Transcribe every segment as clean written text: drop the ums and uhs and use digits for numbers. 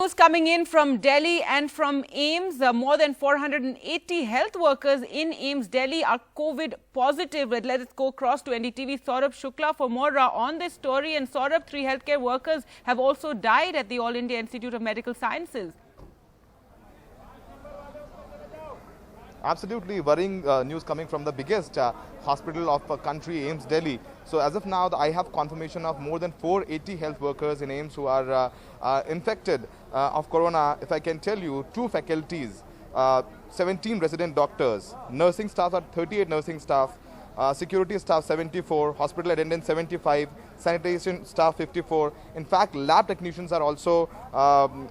news coming in from Delhi and from AIIMS. More than 480 health workers in AIIMS Delhi are COVID positive. Let's go across to NDTV Saurabh Shukla for more on this story. And Saurabh, 3 healthcare workers have also died at the All India Institute of Medical Sciences. Absolutely worrying news coming from the biggest hospital of the country, AIIMS Delhi. So as of now, I have confirmation of more than 480 health workers in AIIMS who are infected of corona. If I can tell you, 2 faculties, 17 resident doctors, nursing staff are 38 nursing staff, security staff 74, hospital attendants 75, sanitation staff 54. In fact, lab technicians are also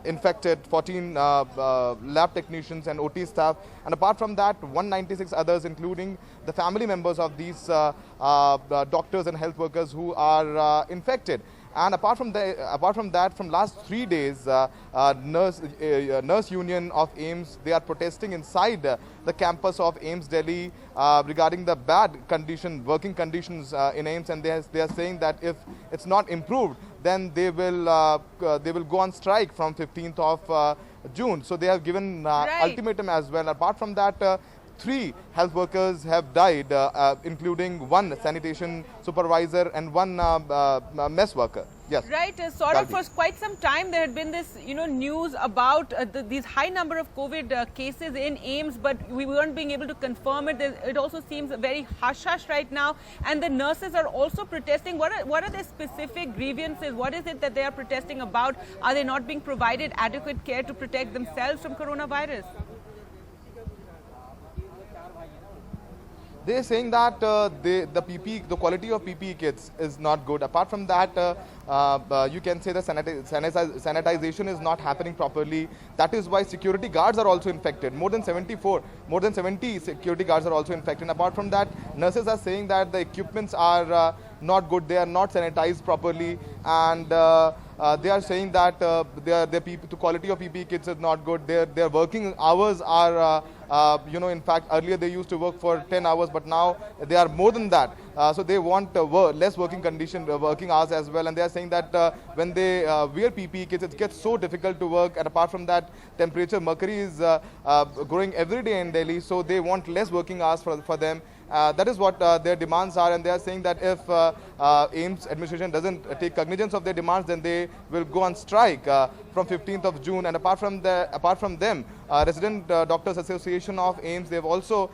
infected, 14 lab technicians and OT staff. And apart from that, 196 others, including the family members of these doctors and health workers who are infected. And apart from that, from last 3 days, nurse union of AIIMS, they are protesting inside the campus of AIIMS Delhi regarding the bad working conditions in AIIMS, and they are saying that if it's not improved, then they will go on strike from 15th of June. So they have given ultimatum as well. Apart from that, 3 health workers have died, including 1 sanitation supervisor and 1 mess worker. Yes. Right. Sort of for quite some time there had been this, news about these high number of COVID cases in AIIMS, but we weren't being able to confirm it. It also seems very hush-hush right now. And the nurses are also protesting. What are their specific grievances? What is it that they are protesting about? Are they not being provided adequate care to protect themselves from coronavirus? They are saying that the quality of PPE kits is not good. Apart from that, you can say the sanitization is not happening properly. That is why security guards are also infected. More than 70 security guards are also infected. And apart from that, nurses are saying that the equipments are not good. They are not sanitized properly, and they are saying that the quality of PPE kits is not good. Their working hours are, in fact, earlier they used to work for 10 hours, but now they are more than that. So they want less working hours as well. And they are saying that when they wear PPE kits, it gets so difficult to work. And apart from that, temperature, mercury is growing every day in Delhi. So they want less working hours for them. That is what their demands are, and they are saying that if AIIMS administration doesn't take cognizance of their demands, then they will go on strike from 15th of June. And apart from them, Resident Doctors Association of AIIMS, they have also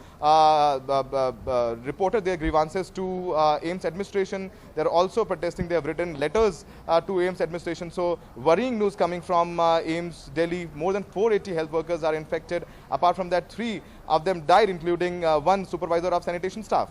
reported their grievances to AIIMS administration. They are also protesting. They have written letters to AIIMS administration. So worrying news coming from AIIMS Delhi. More than 480 health workers are infected. Apart from that, 3 of them died, including 1 supervisor of sanitation staff.